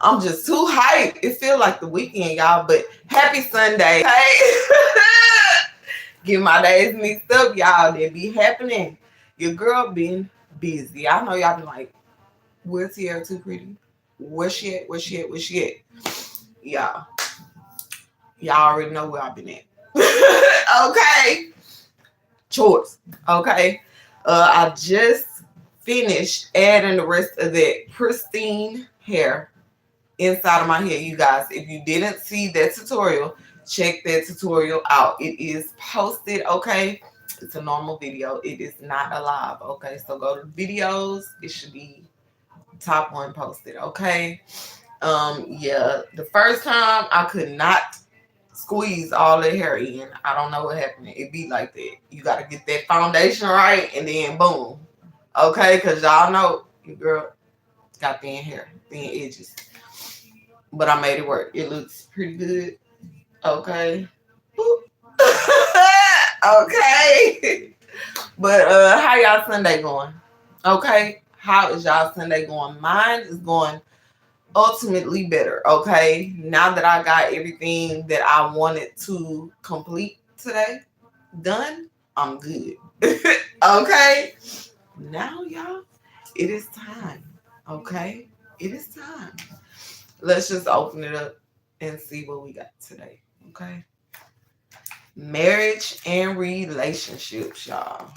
I'm just too hyped. It feels like the weekend, y'all, but happy Sunday. Hey, get my days mixed up, y'all. They be happening. Your girl been busy. I know y'all been like, where's Tiara Too Pretty? Where she at? Where she at? Where she at? Y'all already know where I've been at. Okay. Chores. Okay. I just finished adding the rest of that pristine hair inside of my hair, you guys. If you didn't see that tutorial, check that tutorial out. It is posted, okay? It's a normal video. It is not a live, okay? So go to videos. It should be top one posted, okay? Yeah, the first time I could not squeeze all the hair in. I don't know what happened. It be like that. You got to get that foundation right, and then boom. Okay, because y'all know your girl got thin hair, thin edges. But I made it work. It looks pretty good. Okay. Okay. But how y'all Sunday going? Okay. How is y'all Sunday going? Mine is going ultimately better. Okay. Now that I got everything that I wanted to complete today done, I'm good. Okay. Now, y'all, it is time. Okay. It is time. Let's just open it up and see what we got today. Okay. Marriage and relationships, y'all.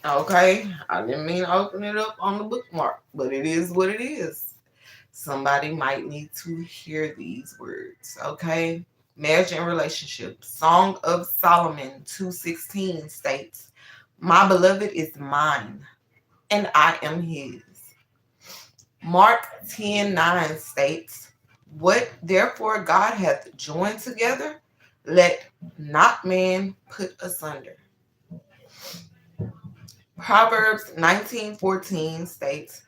Okay. I didn't mean to open it up on the bookmark, but it is what it is. Somebody might need to hear these words. Okay. Marriage and relationships. Song of Solomon 2:16 states, "My beloved is mine, and I am his." Mark 10:9 states, "What therefore God hath joined together, let not man put asunder." Proverbs 19:14 states,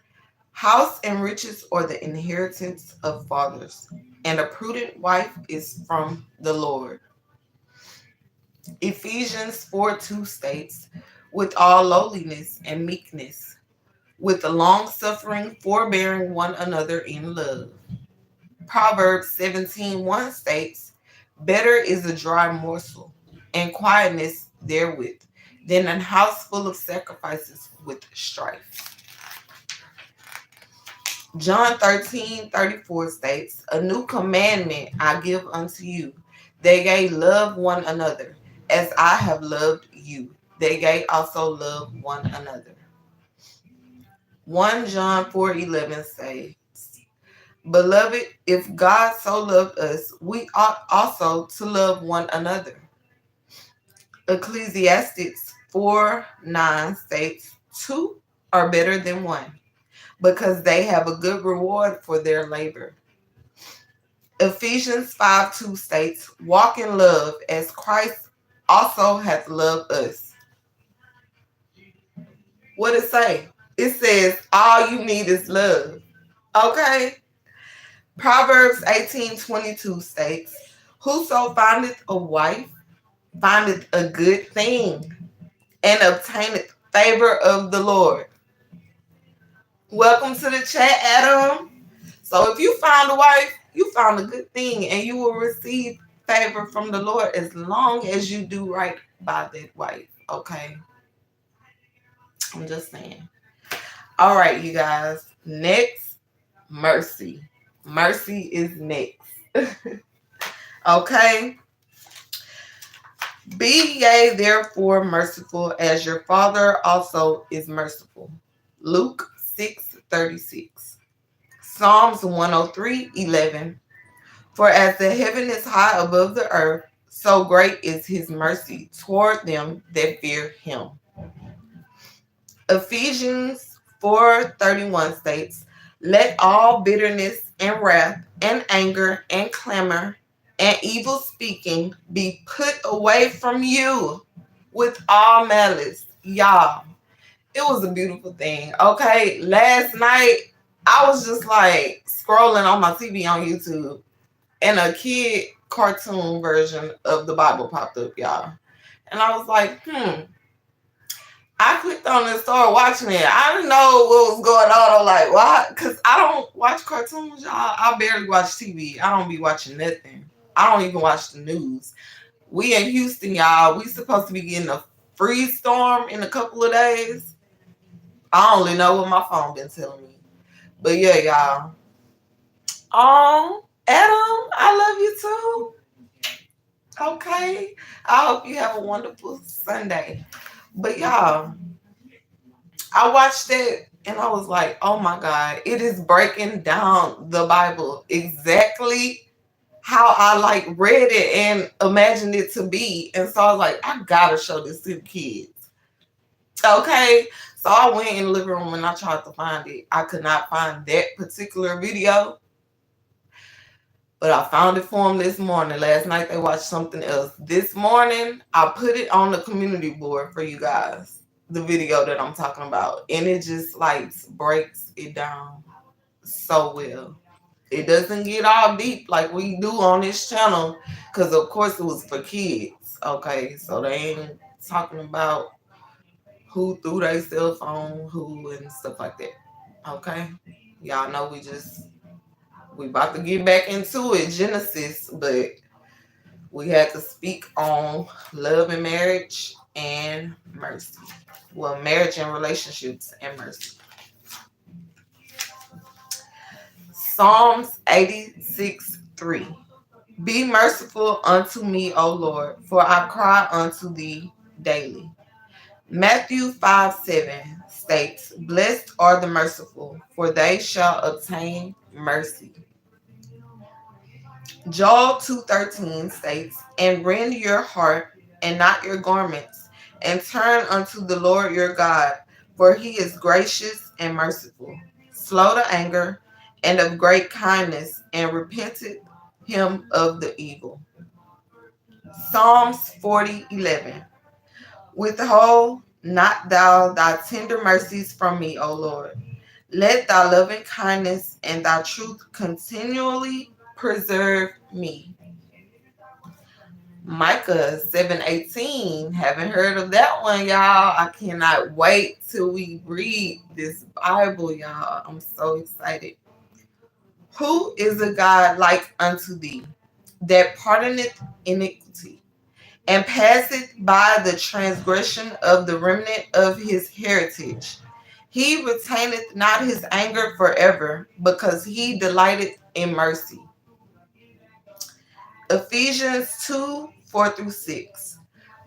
"House and riches are the inheritance of fathers, and a prudent wife is from the Lord." Ephesians 4:2 states, "With all lowliness and meekness, with the long suffering, forbearing one another in love." Proverbs 17:1 states, "Better is a dry morsel, and quietness therewith, than an house full of sacrifices with strife." John 13:34 states, "A new commandment I give unto you, that ye love one another, as I have loved you, that ye also love one another." 1 John 4:11 says, "Beloved, if God so loved us, we ought also to love one another." Ecclesiastes 4:9 states, "Two are better than one, because they have a good reward for their labor." Ephesians 5:2 states, "Walk in love as Christ also hath loved us." What it say? It says all you need is love. Okay? Proverbs 18:22 states, "Whoso findeth a wife findeth a good thing, and obtaineth favor of the Lord." Welcome to the chat, Adam. So if you found a wife, you found a good thing, and you will receive favor from the Lord as long as you do right by that wife. Okay? I'm just saying. All right, you guys. Next, mercy. Mercy is next. Okay? "Be ye therefore merciful, as your Father also is merciful." Luke 6:36. Psalms 103:11. "For as the heaven is high above the earth, so great is his mercy toward them that fear him." Ephesians 4:31 states, "Let all bitterness and wrath and anger and clamor and evil speaking be put away from you with all malice." Y'all, it was a beautiful thing. Okay, last night I was just like scrolling on my TV on YouTube, and a kid cartoon version of the Bible popped up, y'all. And I was like, I clicked on it and started watching it. I didn't know what was going on. I'm like, why? Because I don't watch cartoons, y'all. I barely watch TV. I don't be watching nothing. I don't even watch the news. We in Houston, y'all. We supposed to be getting a freeze storm in a couple of days. I only know what my phone been telling me. But yeah, y'all. Adam, I love you too. Okay. I hope you have a wonderful Sunday. But y'all, I watched it and I was like, oh my God, it is breaking down the Bible exactly how I like read it and imagined it to be. And so I was like, I gotta show this to the kids. Okay. So I went in the living room and I tried to find it. I could not find that particular video. But I found it for them this morning. Last night they watched something else. This morning I put it on the community board for you guys. The video that I'm talking about. And it just like breaks it down so well. It doesn't get all deep like we do on this channel. Because of course it was for kids. Okay. So they ain't talking about who threw their cell phone, who and stuff like that. Okay. Y'all know we about to get back into it, Genesis, but we had to speak on love and marriage and mercy. Well, marriage and relationships and mercy. Psalms 86:3. Be merciful unto me, O Lord, for I cry unto thee daily. Matthew 5:7 states, Blessed are the merciful, for they shall obtain mercy. Joel 2:13 states, And rend your heart and not your garments, and turn unto the Lord your God, for he is gracious and merciful, slow to anger, and of great kindness, and repenteth him of the evil. Psalms 40:11. Withhold not thou thy tender mercies from me, O Lord. Let thy loving kindness and thy truth continually preserve me. Micah 7:18. Haven't heard of that one, y'all. I cannot wait till we read this Bible, y'all. I'm so excited. Who is a God like unto thee, that pardoneth iniquity, and passeth by the transgression of the remnant of his heritage? He retaineth not his anger forever, because he delighteth in mercy. Ephesians 2:4-6.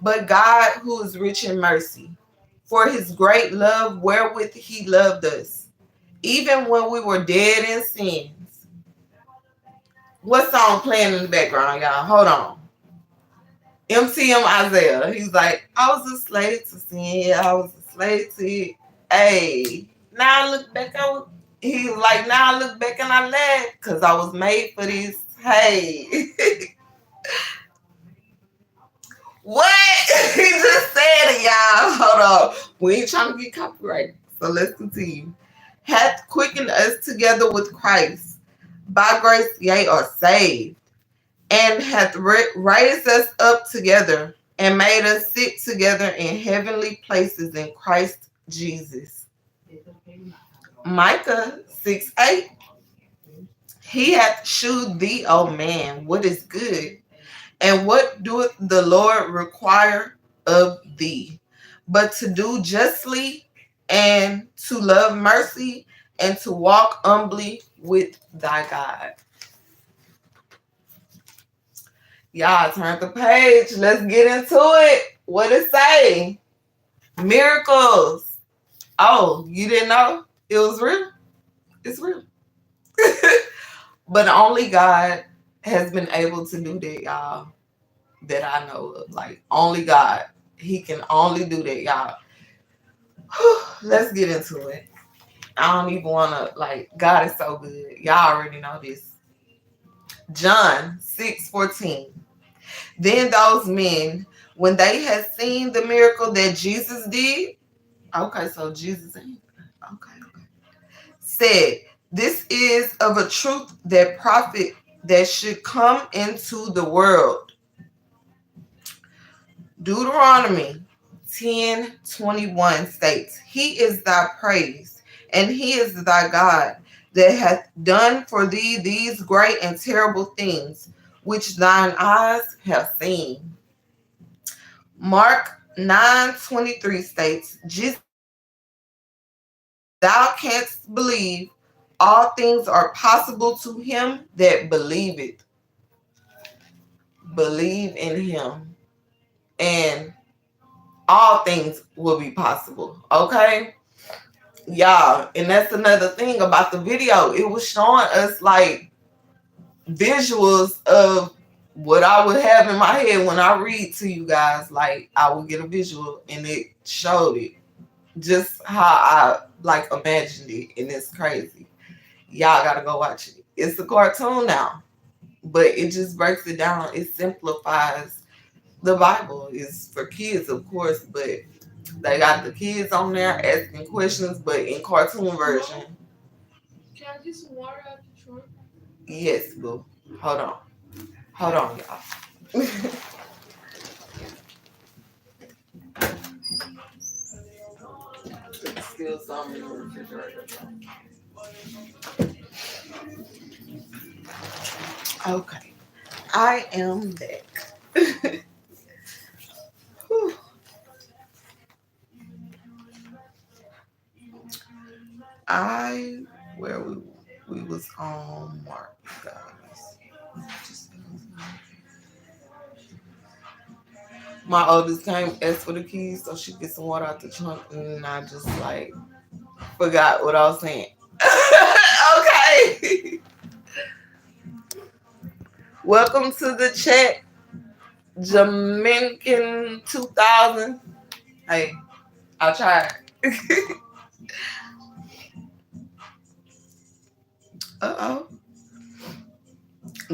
But God, who is rich in mercy, for his great love wherewith he loved us, even when we were dead in sins. What song playing in the background, y'all? Hold on. MTM Isaiah. He's like, I was a slave to sin. I was a slave to it. Hey, now I look back. He's like, now I look back and I laugh because I was made for this. Hey. What? He just said it, y'all. Hold on. We ain't trying to get copyrighted. So let's continue. Hath quickened us together with Christ. By grace ye are saved. And hath raised us up together and made us sit together in heavenly places in Christ Jesus. Micah 6:8. He hath shewed thee, O man, what is good, and what doeth the Lord require of thee, but to do justly, and to love mercy, and to walk humbly with thy God. Y'all turn the page. Let's get into it. What it say? Miracles. Oh, you didn't know? It was real? It's real. But only God has been able to do that, y'all. That I know of. Like, only God. He can only do that, y'all. Let's get into it. I don't even want to, like, God is so good. Y'all already know this. John 6:14. Then those men, when they had seen the miracle that Jesus did, okay, so Jesus ain't, okay, said, this is of a truth that prophet that should come into the world. Deuteronomy 10:21 states, He is thy praise, and he is thy God, that hath done for thee these great and terrible things, which thine eyes have seen. Mark 9:23 states, Jesus said, If thou canst believe, all things are possible to him that believeth. Believe in him, and all things will be possible. Okay? Y'all, and that's another thing about the video. It was showing us like visuals of what I would have in my head when I read to you guys. Like I would get a visual and it showed it. Just how I like imagined it, and it's crazy. Y'all gotta go watch it. It's a cartoon now, but it just breaks it down. It simplifies the Bible. It's for kids, of course, but they got the kids on there asking questions, but in cartoon version. Can I get some water out the trunk? Yes, boo. Hold on. Hold on, y'all. Still some in the refrigerator. Okay. I am back. I where we was on Mark, guys. My oldest came asked for the keys so she get some water out the trunk, and I just like forgot what I was saying. Okay. Welcome to the chat, Jamaican 2000. Hey, I tried. Uh-oh.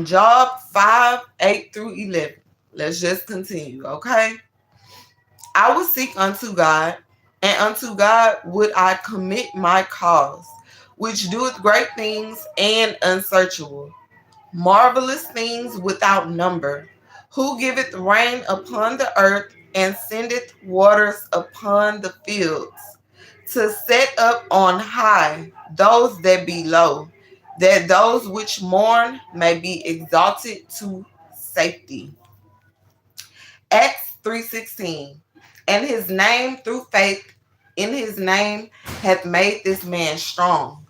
Job 5, 8 through 11. Let's just continue, okay? I will seek unto God, and unto God would I commit my cause, which doeth great things and unsearchable, marvelous things without number, who giveth rain upon the earth, and sendeth waters upon the fields, to set up on high those that be low, that those which mourn may be exalted to safety. Acts 3:16. And his name through faith in his name hath made this man strong,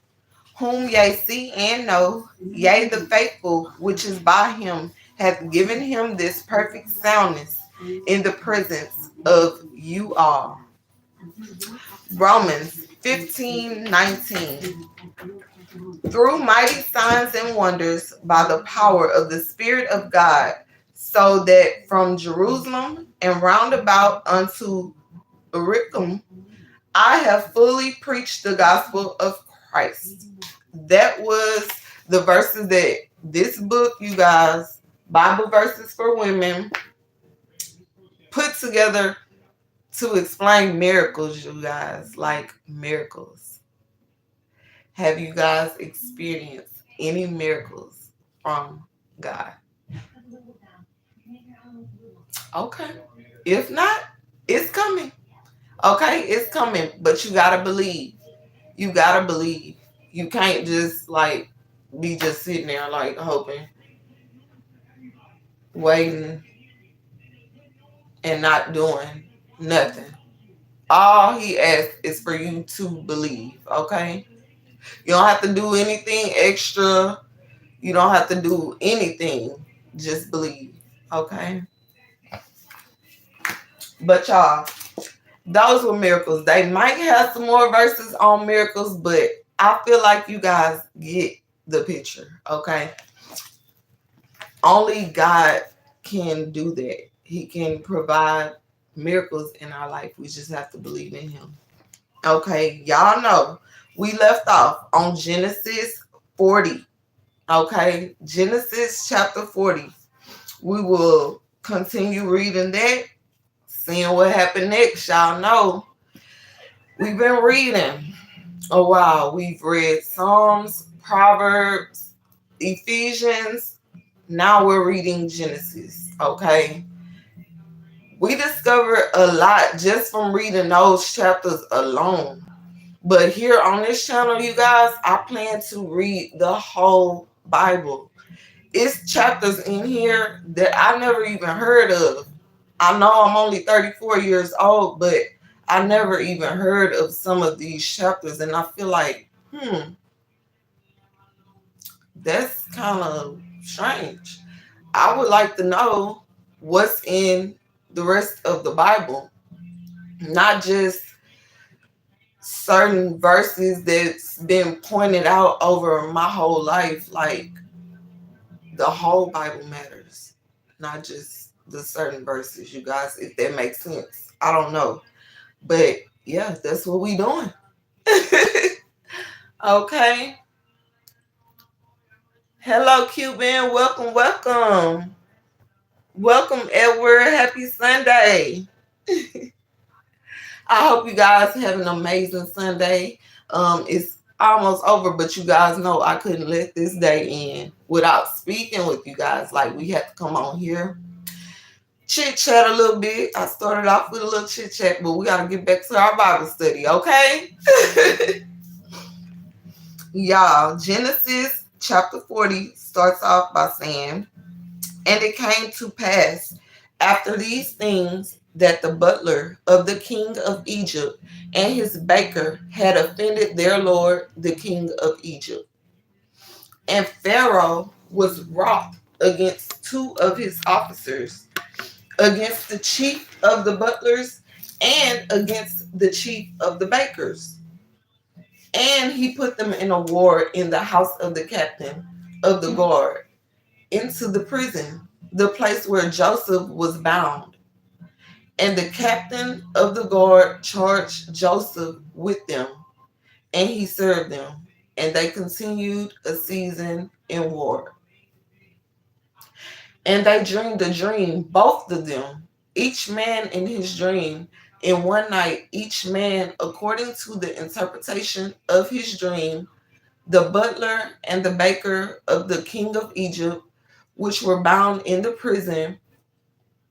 whom ye see and know, yea, the faithful which is by him hath given him this perfect soundness in the presence of you all. Romans 15:19. Through mighty signs and wonders by the power of the Spirit of God, so that from Jerusalem and round about unto Uricum, I have fully preached the gospel of Christ. That was the verses that this book, you guys, Bible verses for women, put together to explain miracles, you guys, like miracles. Have you guys experienced any miracles from God? Okay. If not, it's coming. Okay, it's coming, but you gotta believe. You gotta believe. You can't just like be just sitting there like hoping, waiting, and not doing nothing. All he asks is for you to believe. Okay, you don't have to do anything extra. You don't have to do anything. Just believe. Okay, but y'all, those were miracles. They might have some more verses on miracles, but I feel like you guys get the picture. Okay, only God can do that. He can provide miracles in our life. We just have to believe in him. Okay, y'all know we left off on Genesis 40. Okay, Genesis chapter 40. We will continue reading that, seeing what happened next. Y'all know we've been reading a while. We've read Psalms, Proverbs, Ephesians. Now we're reading Genesis. Okay, We discovered a lot just from reading those chapters alone. But here on this channel, you guys, I plan to read the whole Bible. It's chapters in here that I never even heard of. I know I'm only 34 years old, but I never even heard of some of these chapters. And I feel like, that's kind of strange. I would like to know what's in the rest of the Bible, not just certain verses that's been pointed out over my whole life. Like, the whole Bible matters, not just the certain verses, you guys, if that makes sense. I don't know. But yeah, that's what we doing. Okay. Hello, Cuban. Welcome, welcome. Welcome, Edward. Happy Sunday. I hope you guys have an amazing Sunday. It's almost over, but you guys know I couldn't let this day end without speaking with you guys. Like, we had to come on here, chit chat a little bit. I started off with a little chit chat, but we got to get back to our Bible study, okay? Y'all, Genesis chapter 40 starts off by saying, "And it came to pass after these things that the butler of the king of Egypt and his baker had offended their lord, the king of Egypt. And Pharaoh was wroth against two of his officers, against the chief of the butlers and against the chief of the bakers. And he put them in a ward in the house of the captain of the guard, into the prison, the place where Joseph was bound. And the captain of the guard charged Joseph with them, and he served them. And they continued a season in war. And they dreamed a dream, both of them, each man in his dream, in one night, each man according to the interpretation of his dream, the butler and the baker of the king of Egypt, which were bound in the prison.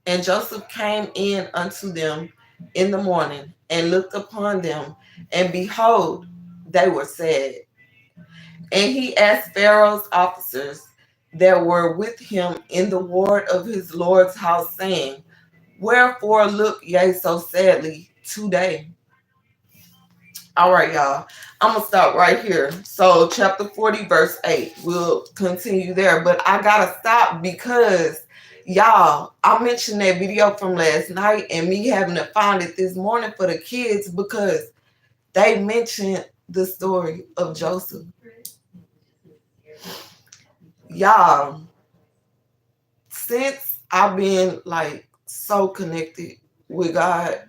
And Joseph came in unto them in the morning, and looked upon them, and behold, they were sad. And he asked Pharaoh's officers that were with him in the ward of his Lord's house, saying, Wherefore look ye so sadly today? All right, y'all. I'm going to stop right here. So chapter 40, verse 8. We'll continue there. But I got to stop because, y'all, I mentioned that video from last night and me having to find it this morning for the kids because they mentioned the story of Joseph. Y'all, since I've been like so connected with God,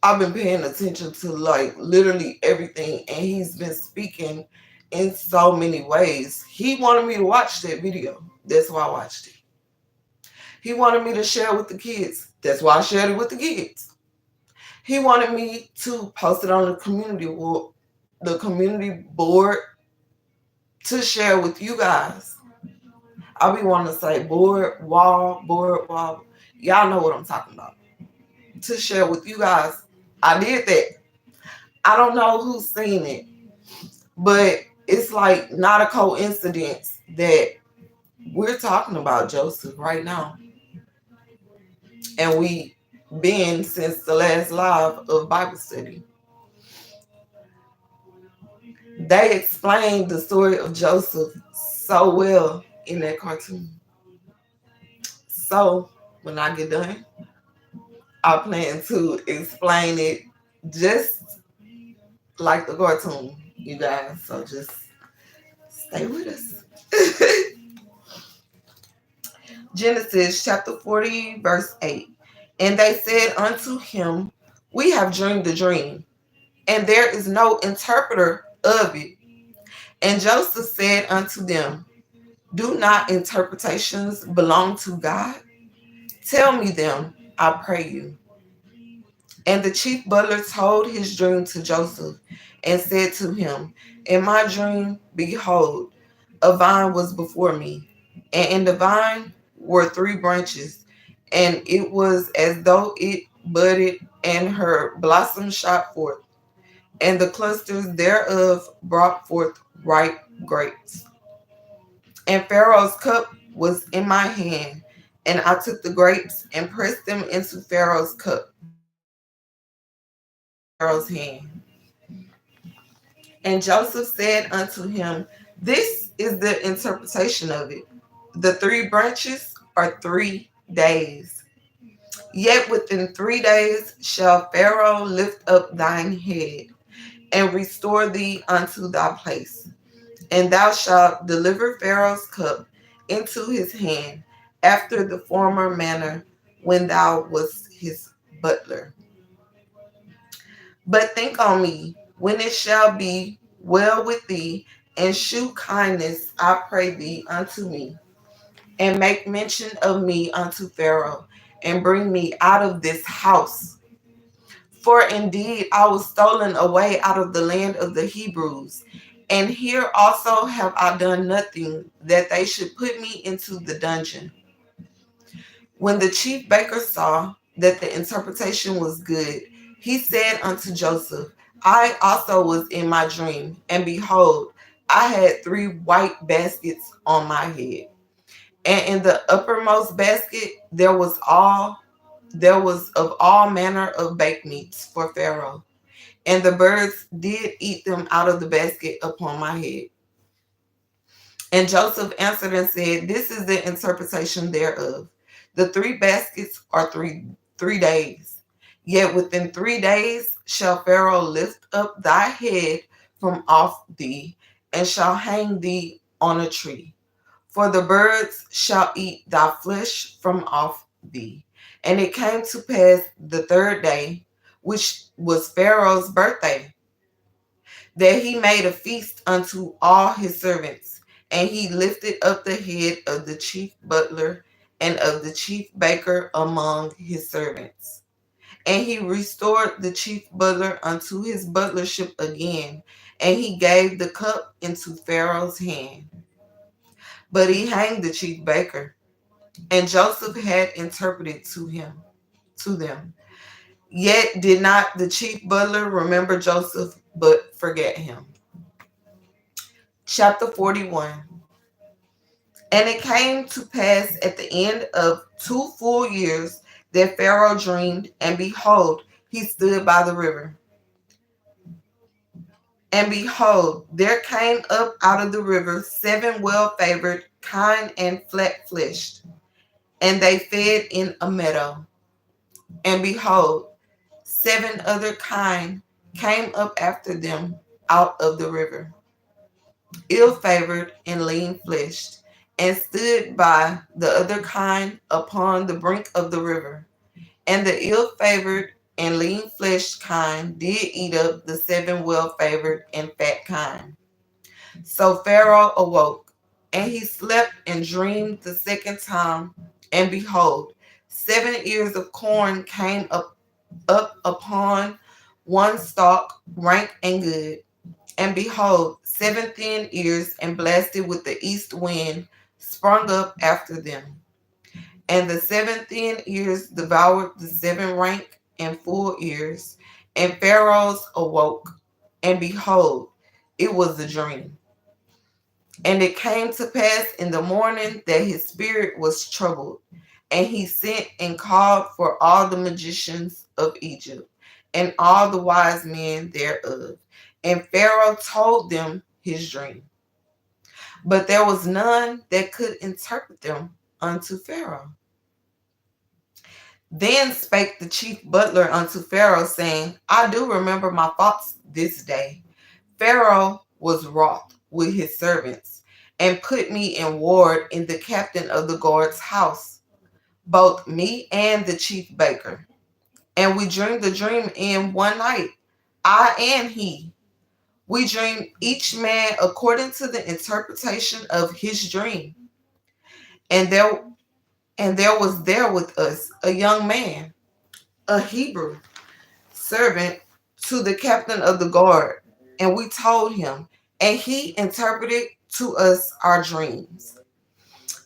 I've been paying attention to like literally everything, and he's been speaking in so many ways. He wanted me to watch that video. That's why I watched it. He wanted me to share with the kids. That's why I shared it with the kids. He wanted me to post it on the community board to share with you guys. I'll be wanting to say board, wall. Y'all know what I'm talking about. To share with you guys. I did that. I don't know who's seen it, but it's like not a coincidence that we're talking about Joseph right now. And we been since the last live of Bible study. They explained the story of Joseph so well in that cartoon. So when I get done, I plan to explain it just like the cartoon, you guys. So just stay with us. Genesis chapter 40, verse 8. And they said unto him, We have dreamed a dream, and there is no interpreter of it. And Joseph said unto them, Do not interpretations belong to God? Tell me them, I pray you. And the chief butler told his dream to Joseph, and said to him, In my dream, behold, a vine was before me, and in the vine were 3 branches, and it was as though it budded, and her blossoms shot forth, and the clusters thereof brought forth ripe grapes. And Pharaoh's cup was in my hand, and I took the grapes and pressed them into Pharaoh's cup, Pharaoh's hand. And Joseph said unto him, This is the interpretation of it. The 3 branches are 3 days. Yet within 3 days shall Pharaoh lift up thine head, and restore thee unto thy place. And thou shalt deliver Pharaoh's cup into his hand, after the former manner, when thou wast his butler. But think on me, when it shall be well with thee, and shew kindness, I pray thee, unto me, and make mention of me unto Pharaoh, and bring me out of this house. For indeed I was stolen away out of the land of the Hebrews, and here also have I done nothing that they should put me into the dungeon. When the chief baker saw that the interpretation was good, he said unto Joseph, I also was in my dream, and behold, I had 3 white baskets on my head. And in the uppermost basket there was of all manner of baked meats for Pharaoh, and the birds did eat them out of the basket upon my head. And Joseph answered and said, This is the interpretation thereof. The 3 baskets are 3 days. Yet within 3 days shall Pharaoh lift up thy head from off thee, and shall hang thee on a tree. For the birds shall eat thy flesh from off thee. And it came to pass the 3rd day, which was Pharaoh's birthday, that he made a feast unto all his servants, and he lifted up the head of the chief butler and of the chief baker among his servants. And he restored the chief butler unto his butlership again, and he gave the cup into Pharaoh's hand. But he hanged the chief baker, and Joseph had interpreted to them. Yet did not the chief butler remember Joseph, but forget him. Chapter 41. And it came to pass at the end of 2 full years that Pharaoh dreamed, and behold, he stood by the river. And behold, there came up out of the river 7 well-favored, kind, and flat-fleshed, and they fed in a meadow. And behold, 7 other kind came up after them out of the river, ill-favored and lean-fleshed, and stood by the other kind upon the brink of the river. And the ill-favored and lean-fleshed kind did eat up the 7 well-favored and fat kind. So Pharaoh awoke, and he slept and dreamed the second time, and behold, 7 ears of corn came up upon one stalk, rank and good. And behold, 7 thin ears and blasted with the east wind sprung up after them. And the 7 thin ears devoured the 7 rank and full ears. And Pharaoh awoke, and behold, it was a dream. And it came to pass in the morning that his spirit was troubled, and he sent and called for all the magicians of Egypt, and all the wise men thereof. And Pharaoh told them his dream. But there was none that could interpret them unto Pharaoh. Then spake the chief butler unto Pharaoh, saying, I do remember my thoughts this day. Pharaoh was wroth with his servants, and put me in ward in the captain of the guard's house, both me and the chief baker. And we dreamed the dream in one night, I and he. We dreamed each man according to the interpretation of his dream. And there was there with us a young man, a Hebrew servant to the captain of the guard, and we told him, and he interpreted to us our dreams.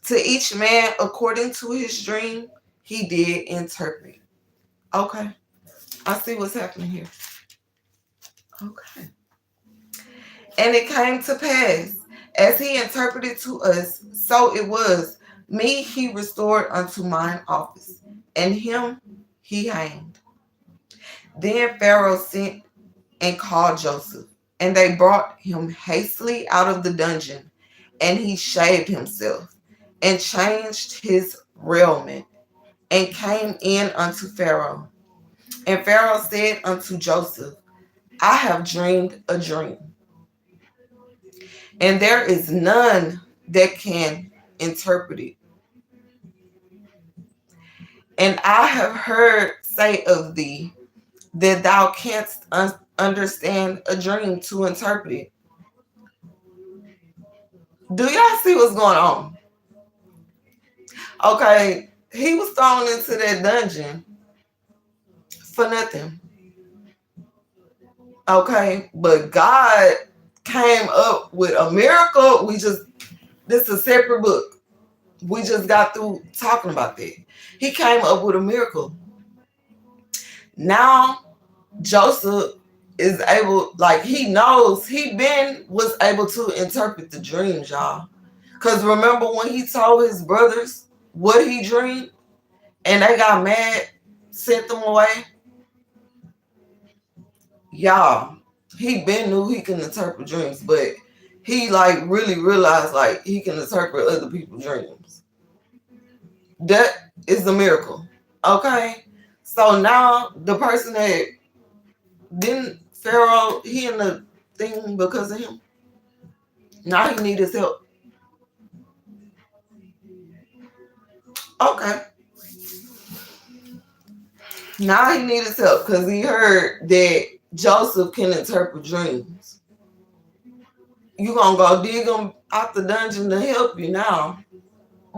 To each man according to his dream, he did interpret. Okay, I see what's happening here. Okay. And it came to pass, as he interpreted to us, so it was. Me he restored unto mine office, and him he hanged. Then Pharaoh sent and called Joseph, and they brought him hastily out of the dungeon, and he shaved himself, and changed his raiment, and came in unto Pharaoh. And Pharaoh said unto Joseph, I have dreamed a dream, and there is none that can interpret it. And I have heard say of thee that thou canst understand a dream to interpret it. Do y'all see what's going on? Okay, he was thrown into that dungeon for nothing. Okay, but God came up with a miracle. This is a separate book. We just got through talking about that. He came up with a miracle. Now Joseph is able, like he knows, was able to interpret the dreams, y'all. Because remember when he told his brothers what he dreamed and they got mad, sent them away? Y'all, he been knew he can interpret dreams, but he like really realized like he can interpret other people's dreams. That is the miracle. Okay? So now the person that didn't Pharaoh, he in the thing because of him. Now he need his help. Okay. Now he need his help because he heard that Joseph can interpret dreams. You gonna go dig him out the dungeon to help you now.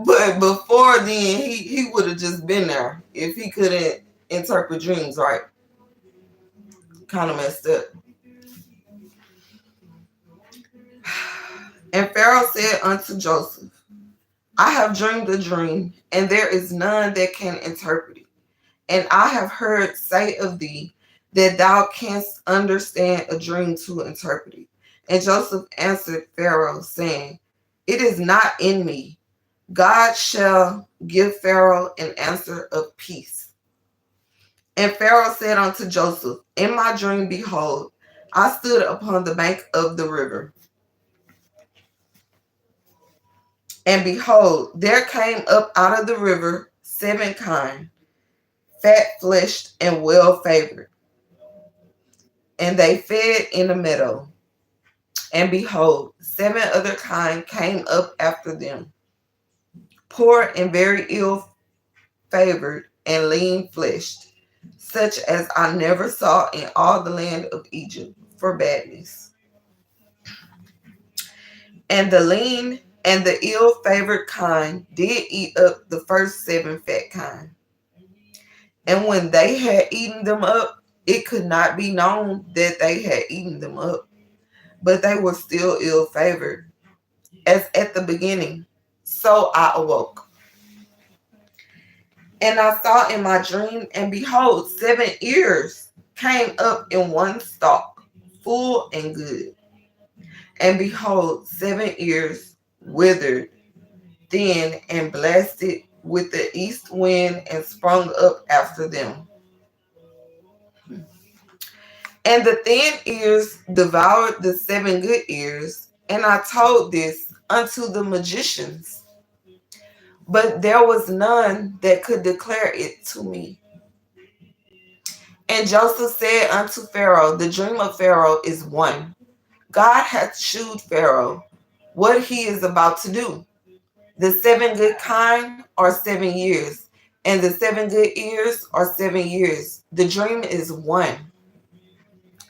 But before then, he would have just been there if he couldn't interpret dreams right. Kind of messed up. And Pharaoh said unto Joseph, I have dreamed a dream, and there is none that can interpret it. And I have heard say of thee that thou canst understand a dream to interpret it. And Joseph answered Pharaoh, saying, It is not in me. God shall give Pharaoh an answer of peace. And Pharaoh said unto Joseph, In my dream, behold, I stood upon the bank of the river. And behold, there came up out of the river 7 kine, fat-fleshed and well-favored. And they fed in a meadow. And behold, 7 other kine came up after them, poor and very ill-favored and lean-fleshed, such as I never saw in all the land of Egypt for badness. And the lean and the ill-favored kine did eat up the first 7 fat kine. And when they had eaten them up, it could not be known that they had eaten them up, but they were still ill-favored, as at the beginning. So I awoke. And I saw in my dream, and behold, 7 ears came up in one stalk, full and good. And behold, 7 ears withered, thin, and blasted with the east wind, and sprung up after them. And the thin ears devoured the 7 good ears, and I told this unto the magicians, but there was none that could declare it to me. And Joseph said unto Pharaoh, The dream of Pharaoh is one. God hath shewed Pharaoh what he is about to do. The 7 good kine are 7 years, and the 7 good ears are 7 years. The dream is one.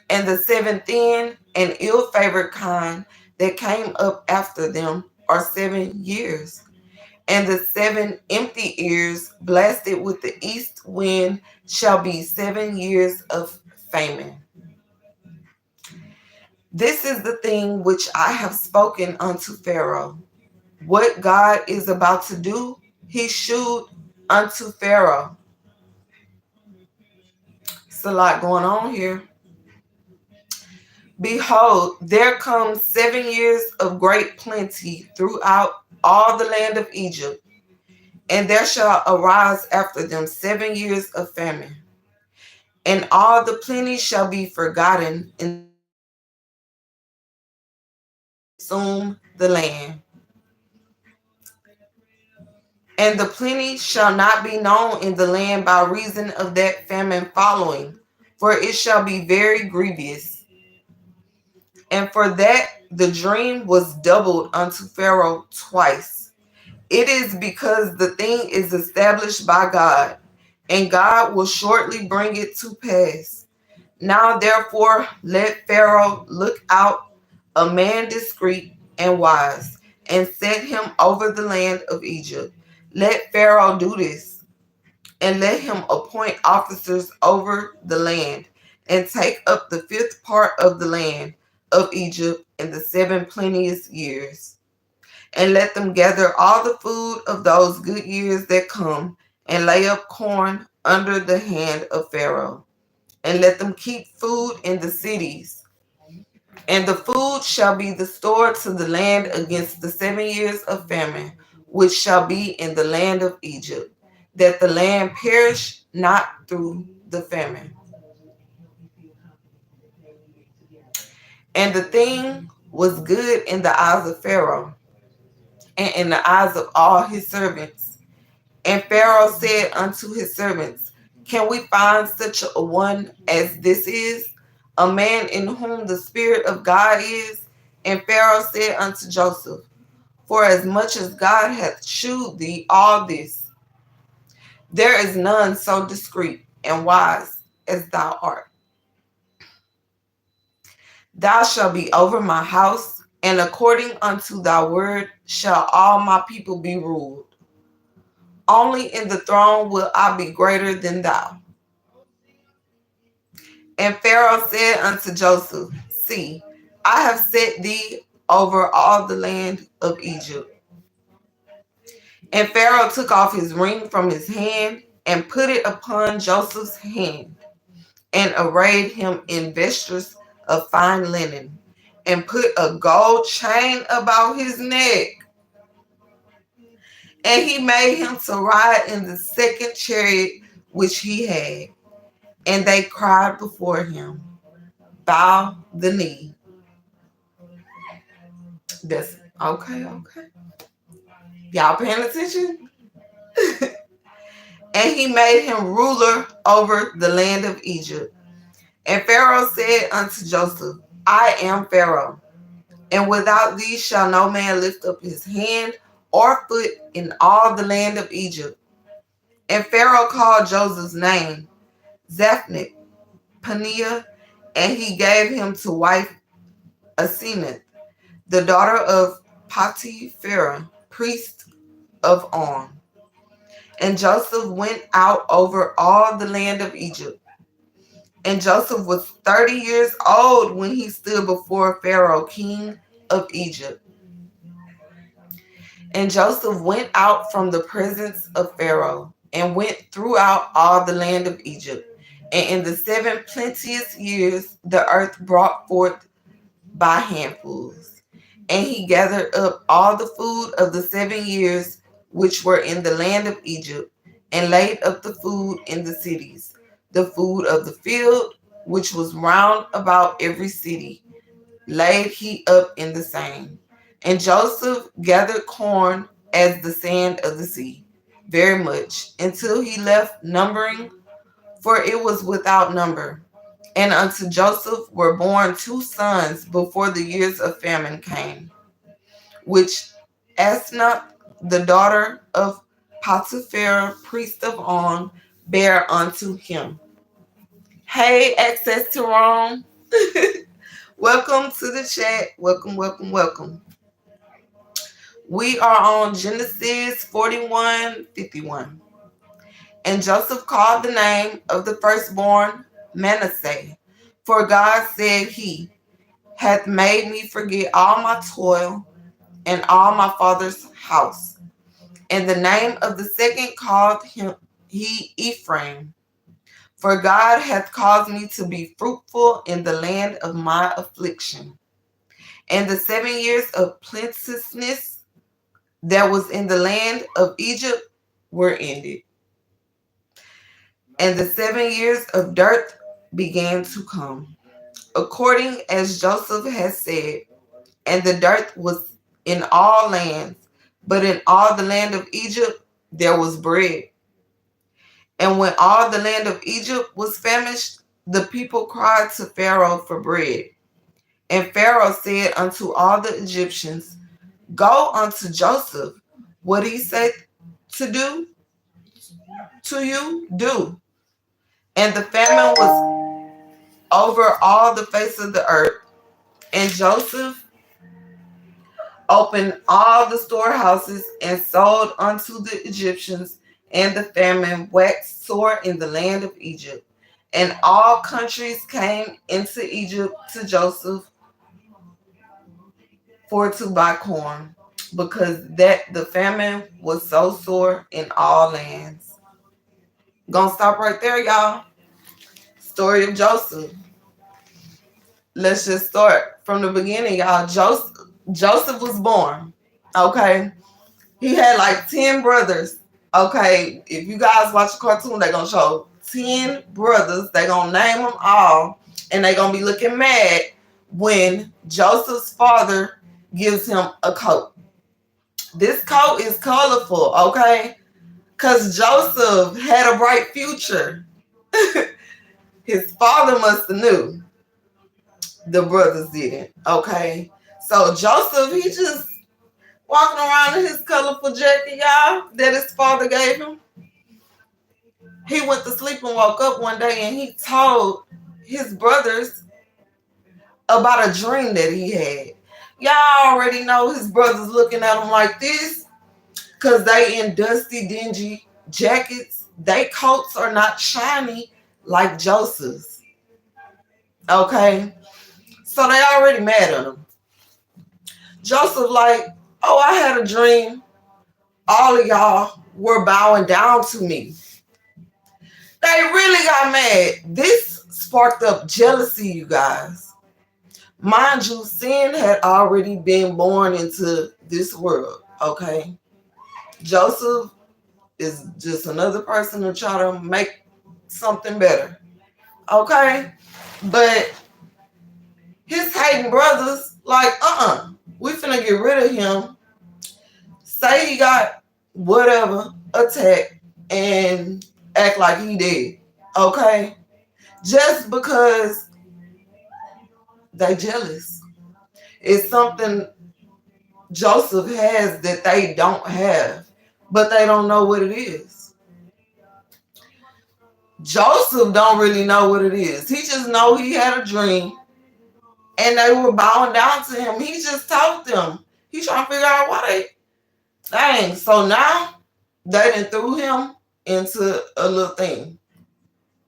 And the 7 thin and ill-favored kine that came up after them are 7 years. And the 7 empty ears blasted with the east wind shall be 7 years of famine. This is the thing which I have spoken unto Pharaoh. What God is about to do, he shewed unto Pharaoh. It's a lot going on here. Behold, there come 7 years of great plenty throughout all the land of Egypt, and there shall arise after them 7 years of famine, and all the plenty shall be forgotten in the land, and the famine shall consume the land. And the plenty shall not be known in the land by reason of that famine following, for it shall be very grievous. And for that the dream was doubled unto Pharaoh twice. It is because the thing is established by God, and God will shortly bring it to pass. Now therefore let Pharaoh look out a man discreet and wise, and set him over the land of Egypt. Let Pharaoh do this, and let him appoint officers over the land, and take up the fifth part of the land of Egypt in the 7 plenteous years. And let them gather all the food of those good years that come, and lay up corn under the hand of Pharaoh. And let them keep food in the cities, and the food shall be the store to the land against the 7 years of famine, which shall be in the land of Egypt, that the land perish not through the famine. And the thing was good in the eyes of Pharaoh, and in the eyes of all his servants. And Pharaoh said unto his servants, can we find such a one as this is, a man in whom the Spirit of God is? And Pharaoh said unto Joseph, for as much as God hath shewed thee all this, there is none so discreet and wise as thou art. Thou shalt be over my house, and according unto thy word shall all my people be ruled. Only in the throne will I be greater than thou. And Pharaoh said unto Joseph, see, I have set thee over all the land of Egypt. And Pharaoh took off his ring from his hand, and put it upon Joseph's hand, and arrayed him in vestures of fine linen, and put a gold chain about his neck. And he made him to ride in the second chariot which he had. And they cried before him, bow the knee. That's okay. Y'all paying attention? And he made him ruler over the land of Egypt. And Pharaoh said unto Joseph, I am Pharaoh, and without thee shall no man lift up his hand or foot in all the land of Egypt. And Pharaoh called Joseph's name Zaphnath Paneah, and he gave him to wife Asenath, the daughter of Potipharah, priest of On. And Joseph went out over all the land of Egypt. And Joseph was 30 years old when he stood before Pharaoh, king of Egypt. And Joseph went out from the presence of Pharaoh, and went throughout all the land of Egypt. And in the 7 plenteous years the earth brought forth by handfuls. And he gathered up all the food of the 7 years which were in the land of Egypt, and laid up the food in the cities, the food of the field, which was round about every city, laid he up in the same. And Joseph gathered corn as the sand of the sea, very much, until he left numbering, for it was without number. And unto Joseph were born 2 sons before the years of famine came, which Asenath, the daughter of Potiphar, priest of On, bare unto him. Hey, access to Rome. Welcome to the chat. Welcome. We are on Genesis 41:51. And Joseph called the name of the firstborn Manasseh, for God said he hath made me forget all my toil and all my father's house. And the name of the second called him he Ephraim. For God hath caused me to be fruitful in the land of my affliction. And the 7 years of plenteousness that was in the land of Egypt were ended. And the 7 years of dearth began to come, according as Joseph had said. And the dearth was in all lands, but in all the land of Egypt there was bread. And when all the land of Egypt was famished, the people cried to Pharaoh for bread. And Pharaoh said unto all the Egyptians, Go unto Joseph. What he said to do to you, do. And the famine was over all the face of the earth. And Joseph opened all the storehouses and sold unto the Egyptians, and the famine waxed sore in the land of Egypt. And all countries came into Egypt to Joseph for to buy corn, because that the famine was so sore in all lands. Gonna stop right there, y'all. Story of Joseph. Let's just start from the beginning, y'all. Joseph was born. Okay. He had like 10 brothers. Okay. If you guys watch the cartoon, they're gonna show 10 brothers. They're gonna name them all. And they're gonna be looking mad when Joseph's father gives him a coat. This coat is colorful, okay? Because Joseph had a bright future. His father must have knew. The brothers didn't, okay? So Joseph, he just walking around in his colorful jacket, y'all, that his father gave him. He went to sleep and woke up one day and he told his brothers about a dream that he had. Y'all already know his brothers looking at him like this because they in dusty, dingy jackets. They coats are not shiny like Joseph's. Okay? So they already mad at him. Joseph like, oh, I had a dream. All of y'all were bowing down to me. They really got mad. This sparked up jealousy, you guys. Mind you, sin had already been born into this world, okay? Joseph is just another person to try to make something better, okay? But his hating brothers, like, we finna get rid of him. Say he got whatever attack and act like he did, okay? Just because they jealous. It's something Joseph has that they don't have, but they don't know what it is. Joseph don't really know what it is. He just know he had a dream and they were bowing down to him. He just told them. He trying to figure out why they dang. So now they done threw him into a little thing.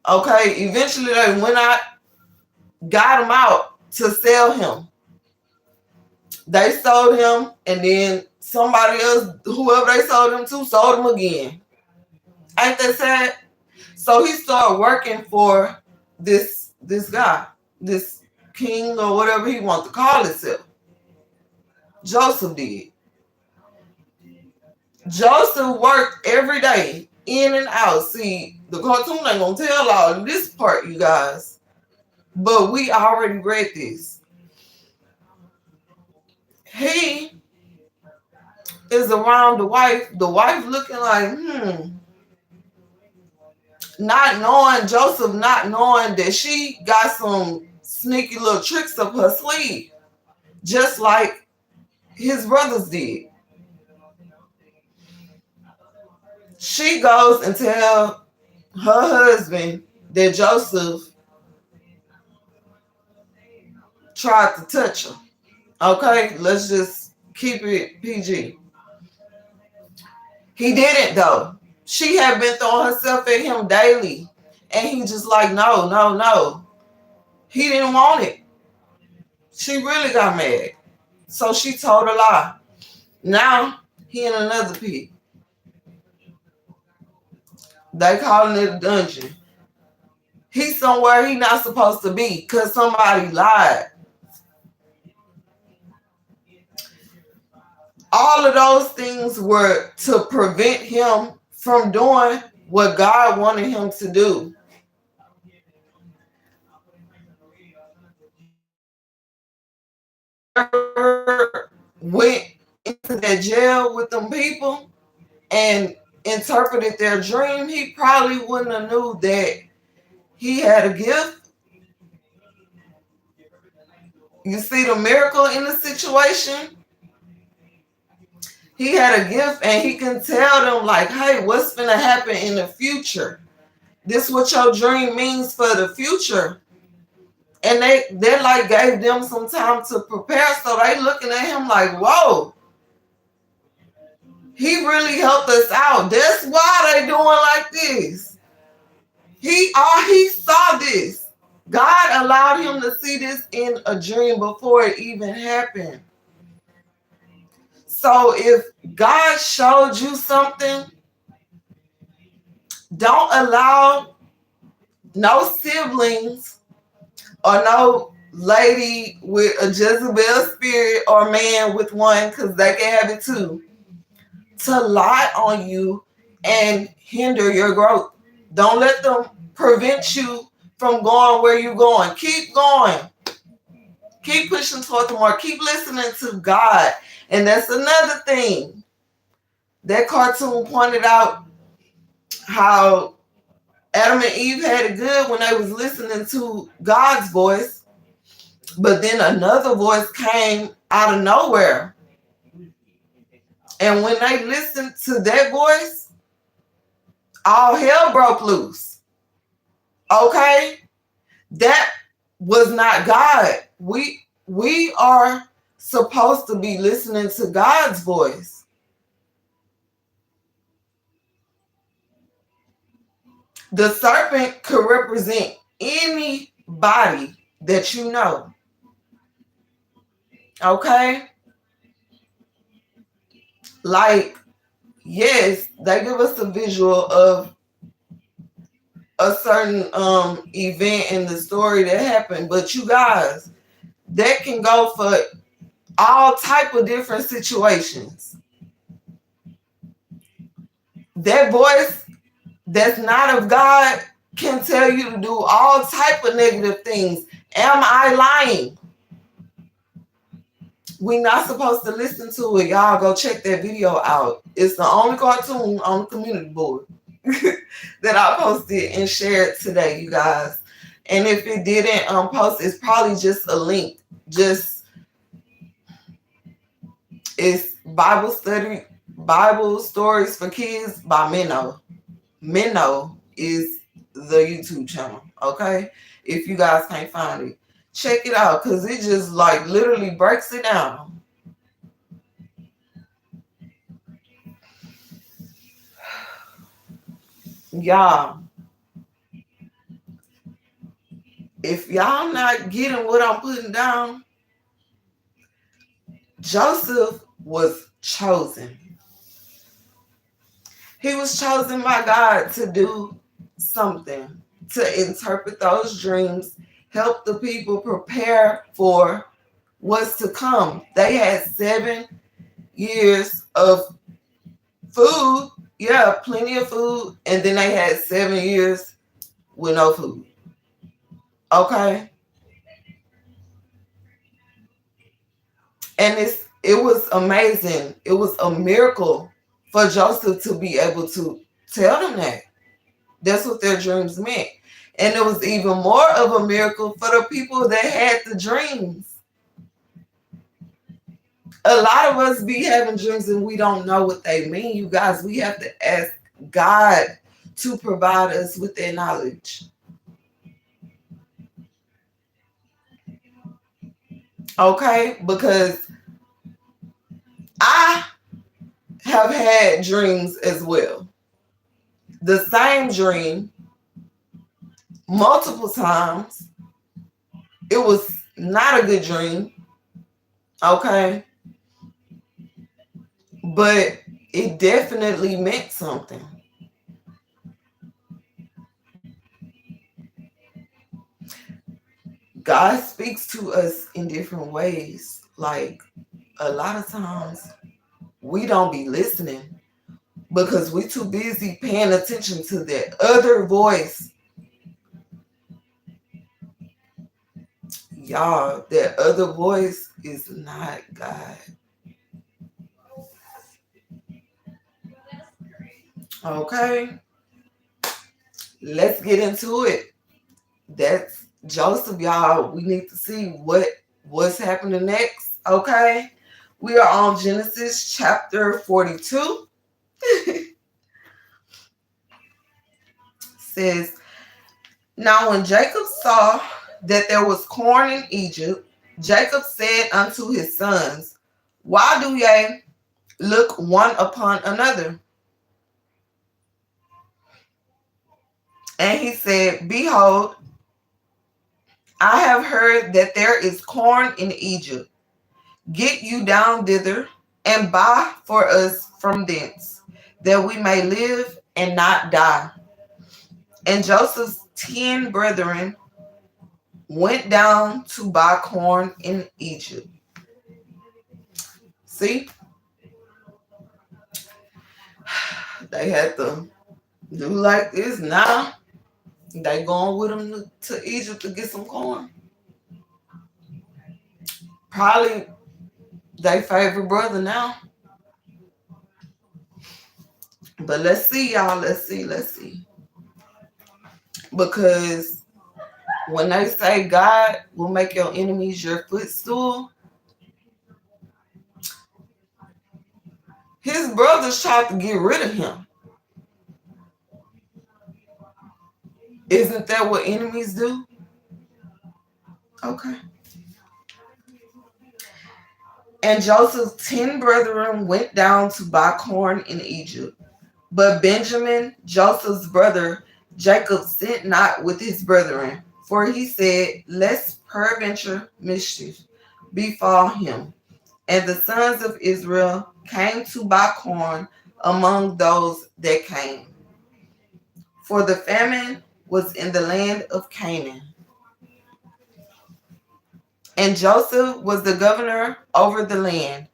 Okay, eventually they went out, got him out to sell him. They sold him, and then somebody else, whoever they sold him to, sold him again. Ain't that sad? So he started working for this guy, this king or whatever he wants to call himself. Joseph did. Joseph worked every day, in and out. See, the cartoon ain't gonna tell all of this part, you guys. But we already read this. He is around the wife looking like, not knowing, Joseph not knowing that she got some sneaky little tricks up her sleeve, just like his brothers did. She goes and tell her husband that Joseph tried to touch her. Okay, let's just keep it PG. He didn't though. She had been throwing herself at him daily. And he just like, no, no, no. He didn't want it. She really got mad. So she told a lie. Now he in another pit. They calling it a dungeon. He's somewhere he not supposed to be because somebody lied. All of those things were to prevent him from doing what God wanted him to do. Went into that jail with them people and interpreted their dream, he probably wouldn't have knew that he had a gift. You see the miracle in the situation? He had a gift and he can tell them like, hey, what's going to happen in the future? This what your dream means for the future. And they like gave them some time to prepare. So they looking at him like, whoa, he really helped us out. That's why they doing like this. He saw this. God allowed him to see this in a dream before it even happened. So if God showed you something, don't allow no siblings or no lady with a Jezebel spirit or man with one, because they can have it too, to lie on you and hinder your growth. Don't let them prevent you from going where you're going. Keep going. Keep pushing toward the mark. Keep listening to God. And that's another thing. That cartoon pointed out how Adam and Eve had it good when they was listening to God's voice. But then another voice came out of nowhere. And when they listened to that voice, all hell broke loose. Okay? That was not God. We are supposed to be listening to God's voice. The serpent could represent anybody that you know. Okay? Like, yes, they give us a visual of a certain event in the story that happened, but you guys, that can go for all type of different situations. That voice that's not of God can tell you to do all type of negative things. Am I lying? We're not supposed to listen to it. Y'all go check that video out. It's the only cartoon on the community board that I posted and shared today, you guys. And if it didn't post, it's probably just a link. It's Bible Stories for Kids by Minnow. Minnow is the YouTube channel, okay? If you guys can't find it, check it out because it just like literally breaks it down. Y'all, if y'all not getting what I'm putting down, Joseph was chosen. He was chosen by God to do something, to interpret those dreams, help the people prepare for what's to come. They had 7 years of food, plenty of food, and then they had 7 years with no food. Okay? And it was amazing. It was a miracle for Joseph to be able to tell them that. That's what their dreams meant. And it was even more of a miracle for the people that had the dreams. A lot of us be having dreams and we don't know what they mean, you guys. We have to ask God to provide us with that knowledge. Okay? Because I have had dreams as well. The same dream multiple times. It was not a good dream. Okay? But it definitely meant something. God speaks to us in different ways. Like a lot of times we don't be listening because we too busy paying attention to that other voice. Y'all, that other voice is not God. Okay, let's get into it. That's Joseph, y'all. We need to see what's happening next. Okay, we are on Genesis chapter 42. Says, now when Jacob saw that there was corn in Egypt, Jacob said unto his sons, why do ye look one upon another? And he said, behold, I have heard that there is corn in Egypt. Get you down thither and buy for us from thence, that we may live and not die. And Joseph's 10 brethren went down to buy corn in Egypt. See, they had to do like this. Now they going with them to Egypt to get some corn. Probably their favorite brother now. But let's see, y'all. Let's see. Because when they say God will make your enemies your footstool, his brothers tried to get rid of him. Isn't that what enemies do? Okay. And Joseph's 10 brethren went down to buy corn in Egypt. But Benjamin, Joseph's brother, Jacob sent not with his brethren, for he said, lest peradventure mischief befall him. And the sons of Israel came to buy corn among those that came. For the famine was in the land of Canaan. And Joseph was the governor over the land.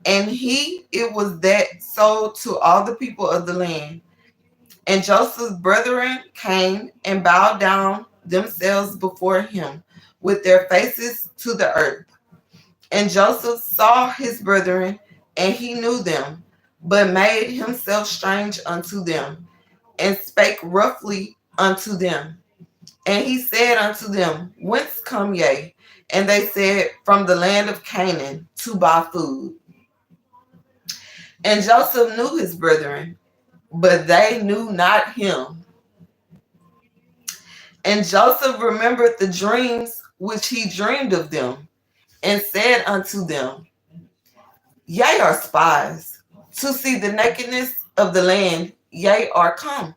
And it was that sold to all the people of the land. And Joseph's brethren came and bowed down themselves before him with their faces to the earth. And Joseph saw his brethren, and he knew them, but made himself strange unto them, and spake roughly unto them. And he said unto them, whence come ye? And they said, from the land of Canaan, to buy food. And Joseph knew his brethren, but they knew not him. And Joseph remembered the dreams which he dreamed of them, and said unto them, ye are spies, to see the nakedness of the land, ye are come.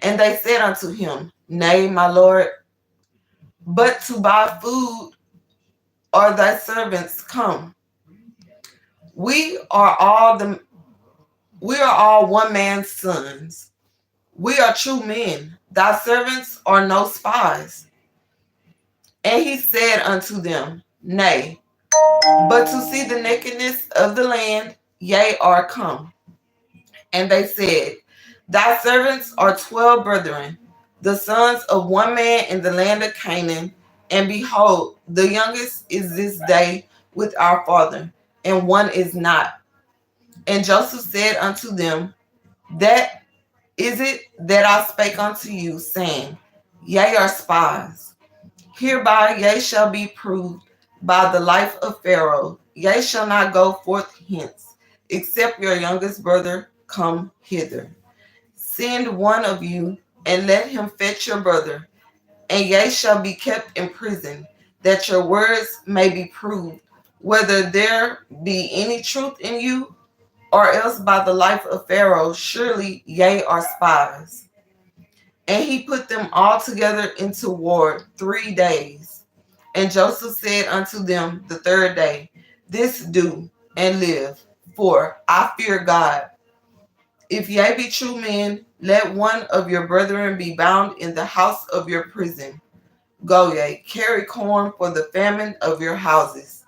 And they said unto him, nay, my lord, but to buy food are thy servants come. We are all one man's sons. We are true men. Thy servants are no spies. And he said unto them, nay, but to see the nakedness of the land, ye are come. And they said, thy servants are 12 brethren, the sons of one man in the land of Canaan. And behold, the youngest is this day with our father, and one is not. And Joseph said unto them, that is it that I spake unto you, saying, ye are spies. Hereby ye shall be proved by the life of Pharaoh. Ye shall not go forth hence, except your youngest brother come hither. Send one of you, and let him fetch your brother, and ye shall be kept in prison, that your words may be proved, whether there be any truth in you, or else by the life of Pharaoh, surely ye are spies. And he put them all together into ward 3 days. And Joseph said unto them the third day, this do, and live, for I fear God. If ye be true men, let one of your brethren be bound in the house of your prison. Go ye, carry corn for the famine of your houses.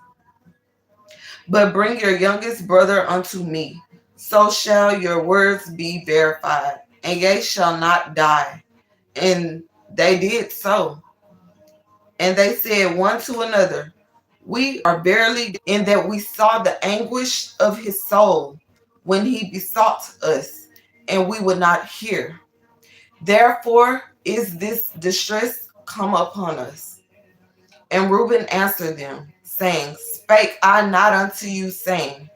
But bring your youngest brother unto me. So shall your words be verified, and ye shall not die. And they did so. And they said one to another, we are verily in that we saw the anguish of his soul when he besought us, and we would not hear. Therefore is this distress come upon us. And Reuben answered them, saying, spake I not unto you, saying,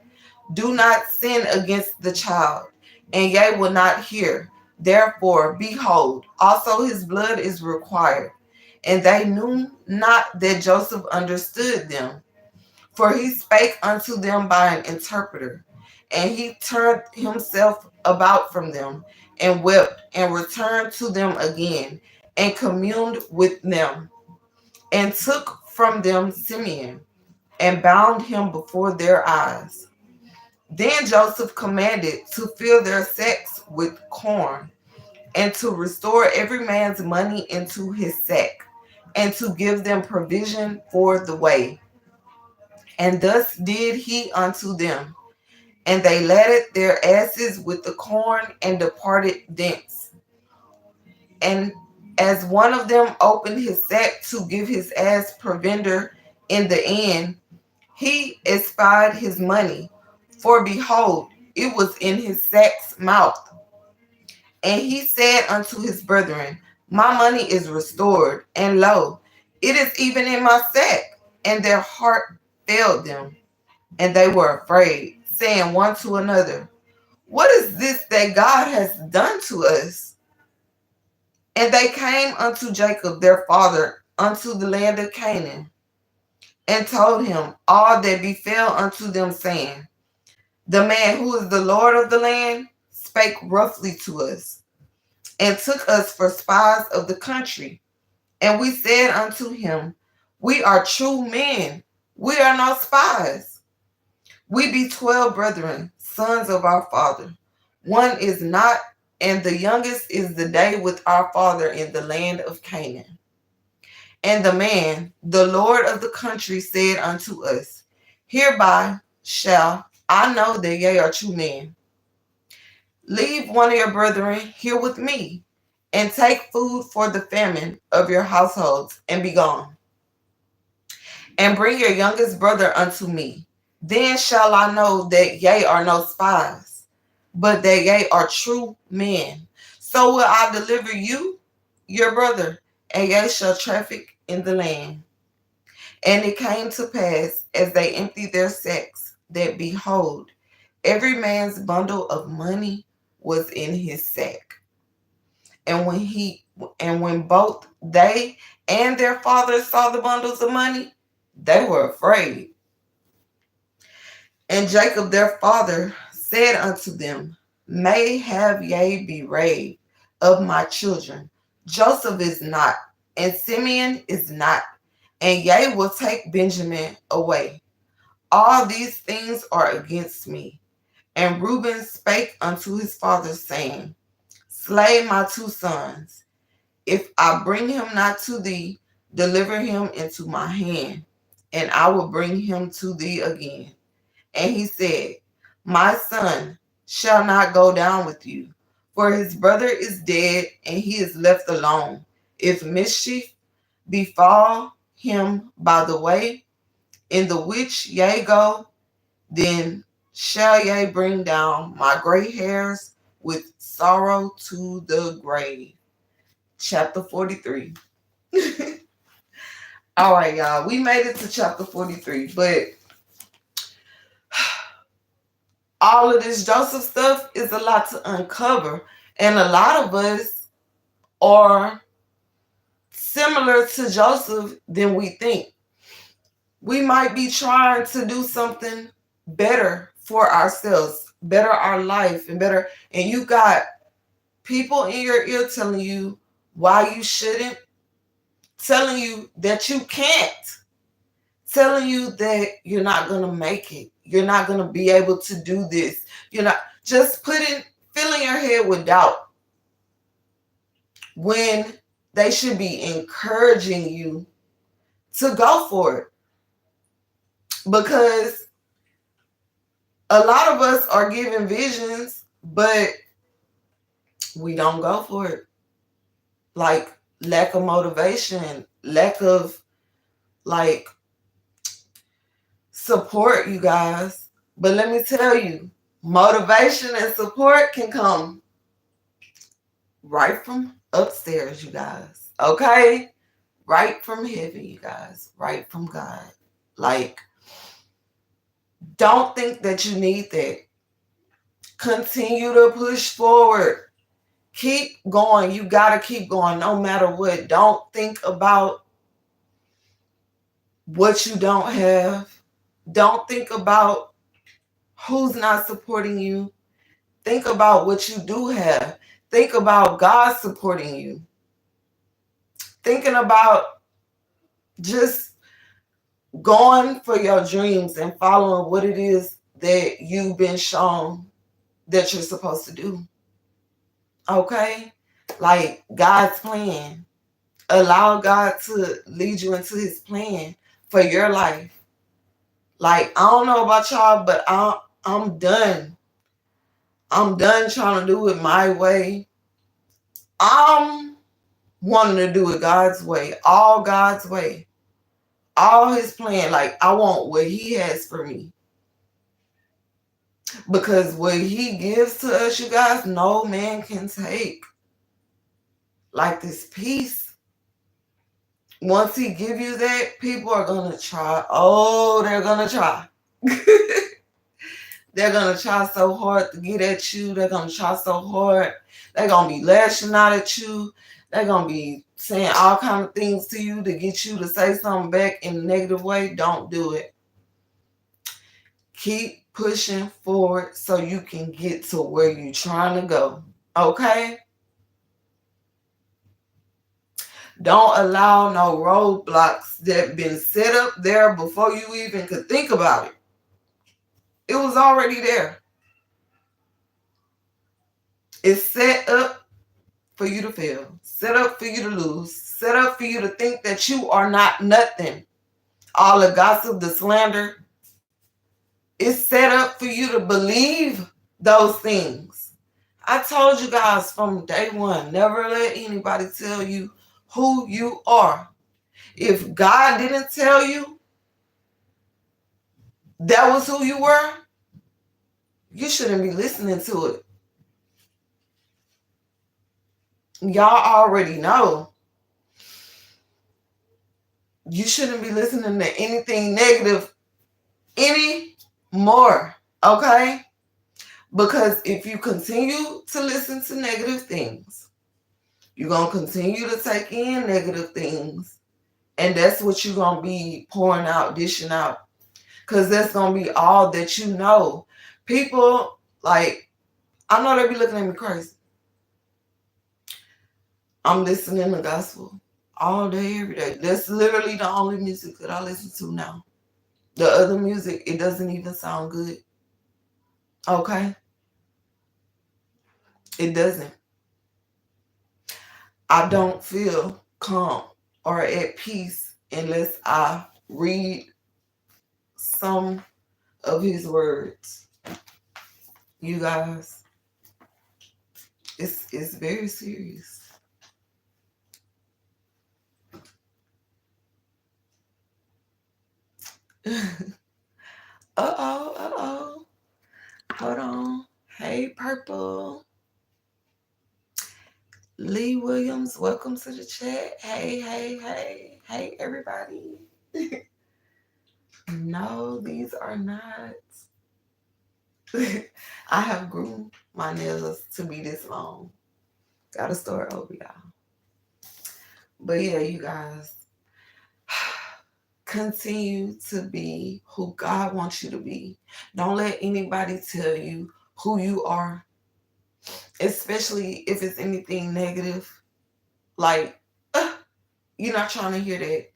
do not sin against the child, and ye will not hear. Therefore, behold, also his blood is required. And they knew not that Joseph understood them, for he spake unto them by an interpreter. And he turned himself about from them, and wept, and returned to them again, and communed with them, and took from them Simeon, and bound him before their eyes. Then Joseph commanded to fill their sacks with corn, and to restore every man's money into his sack, and to give them provision for the way. And thus did he unto them. And they ladded their asses with the corn, and departed thence. And as one of them opened his sack to give his ass provender in the end, he espied his money, for behold, it was in his sack's mouth. And he said unto his brethren, my money is restored, and lo, it is even in my sack. And their heart failed them, and they were afraid, saying one to another, what is this that God has done to us? And they came unto Jacob their father unto the land of Canaan, and told him all that befell unto them, saying, the man who is the Lord of the land spake roughly to us, and took us for spies of the country. And we said unto him, we are true men, we are no spies. We be 12 brethren, sons of our father. One is not, and the youngest is the day with our father in the land of Canaan. And the man, the Lord of the country, said unto us, hereby shall I know that ye are true men. Leave one of your brethren here with me, and take food for the famine of your households, and be gone. And bring your youngest brother unto me. Then shall I know that ye are no spies, but that ye are true men. So will I deliver you, your brother, and ye shall traffic in the land. And it came to pass, as they emptied their sacks, that behold, every man's bundle of money was in his sack. And when both they and their fathers saw the bundles of money, they were afraid. And Jacob their father said unto them, may have ye be raved of my children. Joseph is not, and Simeon is not, and ye will take Benjamin away. All these things are against me. And Reuben spake unto his father, saying, slay my two sons. If I bring him not to thee, deliver him into my hand, and I will bring him to thee again. And he said, my son shall not go down with you, for his brother is dead, and he is left alone. If mischief befall him by the way in the which ye go, then shall ye bring down my gray hairs with sorrow to the grave. Chapter 43. All right, y'all. We made it to chapter 43, but all of this Joseph stuff is a lot to uncover. And a lot of us are similar to Joseph than we think. We might be trying to do something better for ourselves, better our life, and better. And you got people in your ear telling you why you shouldn't, telling you that you can't, telling you that you're not going to make it. You're not going to be able to do this. You're not just filling your head with doubt when They should be encouraging you to go for it. Because a lot of us are given visions, but we don't go for it. Like lack of motivation, lack of like support, you guys. But let me tell you, motivation and support can come right from upstairs, you guys. Okay? Right from heaven, you guys. Right from God. Like, don't think that you need that. Continue to push forward. Keep going. You got to keep going no matter what. Don't think about what you don't have. Don't think about who's not supporting you. Think about what you do have. Think about God supporting you. Thinking about just going for your dreams and following what it is that you've been shown that you're supposed to do. Okay? Like God's plan. Allow God to lead you into his plan for your life. Like, I don't know about y'all, but I'm done. I'm done trying to do it my way. I'm wanting to do it God's way. All God's way. All his plan. Like, I want what he has for me. Because what he gives to us, you guys, no man can take. Like this peace. Once he give you that, people are going to try. Oh, they're going to try. They're going to try so hard to get at you. They're going to try so hard. They're going to be lashing out at you. They're going to be saying all kind of things to you to get you to say something back in a negative way. Don't do it. Keep pushing forward so you can get to where you're trying to go. Okay? Don't allow no roadblocks that been set up there before you even could think about it. It was already there. It's set up for you to fail. Set up for you to lose. Set up for you to think that you are not nothing. All the gossip, the slander, it's set up for you to believe those things. I told you guys from day one, never let anybody tell you who you are. If God didn't tell you that was who you were, you shouldn't be listening to it. Y'all already know. You shouldn't be listening to anything negative anymore, okay? Because if you continue to listen to negative things, you're going to continue to take in negative things. And that's what you're going to be pouring out, dishing out. Because that's going to be all that you know. People, like, I know they be looking at me crazy. I'm listening to gospel all day, every day. That's literally the only music that I listen to now. The other music, it doesn't even sound good. Okay? It doesn't. I don't feel calm or at peace unless I read some of his words. You guys, it's very serious. Uh-oh. Hold on. Hey, Purple. Lee Williams, welcome to the chat. Hey, everybody. No, these are not. I have groomed my nails to be this long. Gotta start over, y'all. But yeah, you guys, continue to be who God wants you to be. Don't let anybody tell you who you are, especially if it's anything negative. Like, you're not trying to hear that.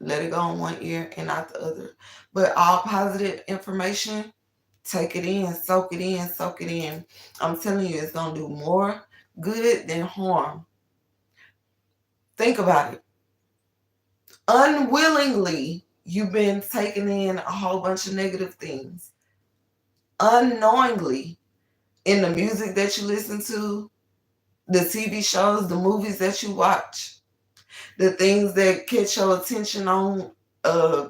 Let it go in one ear and out the other. But all positive information, take it in, soak it in. I'm telling you, it's going to do more good than harm. Think about it. Unwillingly, you've been taking in a whole bunch of negative things. Unknowingly, in the music that you listen to, the TV shows, the movies that you watch, the things that catch your attention on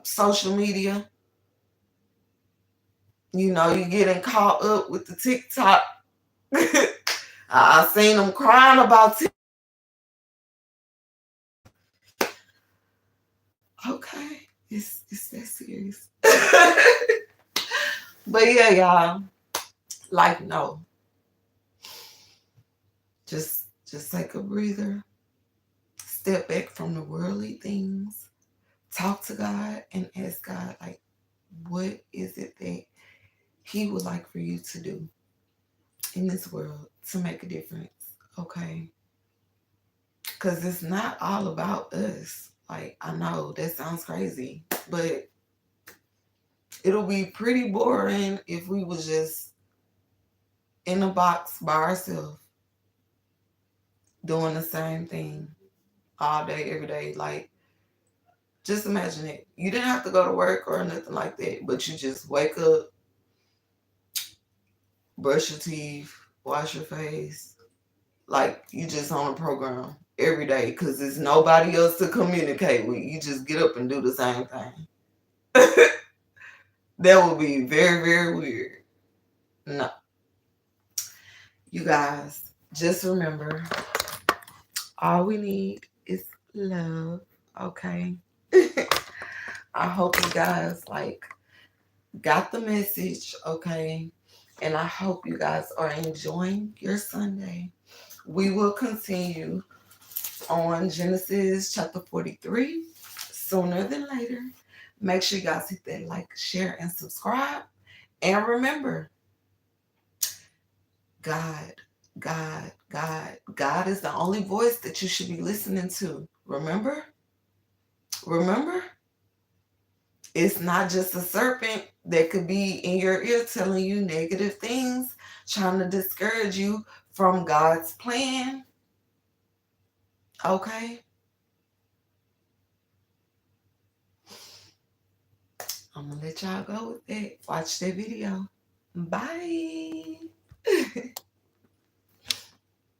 social media. You know, you're getting caught up with the TikTok. I seen them crying about TikTok. Okay, it's that serious. But yeah, y'all, like no, just take a breather, step back from the worldly things, talk to God, and ask God, like, what is it that He would like for you to do in this world to make a difference? Okay, because it's not all about us. Like, I know that sounds crazy, but it'll be pretty boring if we was just in a box by ourselves doing the same thing all day, every day. Like, just imagine it. You didn't have to go to work or nothing like that, but you just wake up, brush your teeth, wash your face. Like, you just on a program every day because there's nobody else to communicate with. You just get up and do the same thing. That would be very, very weird. No. You guys, just remember, all we need is love, okay? I hope you guys got the message, okay? And I hope you guys are enjoying your Sunday. We will continue on Genesis chapter 43 sooner than later. Make sure you guys hit that like, share, and subscribe. And remember, God, God is the only voice that you should be listening to. Remember? Remember? It's not just a serpent that could be in your ear telling you negative things, trying to discourage you from God's plan. Okay? I'm going to let y'all go with that. Watch that video. Bye.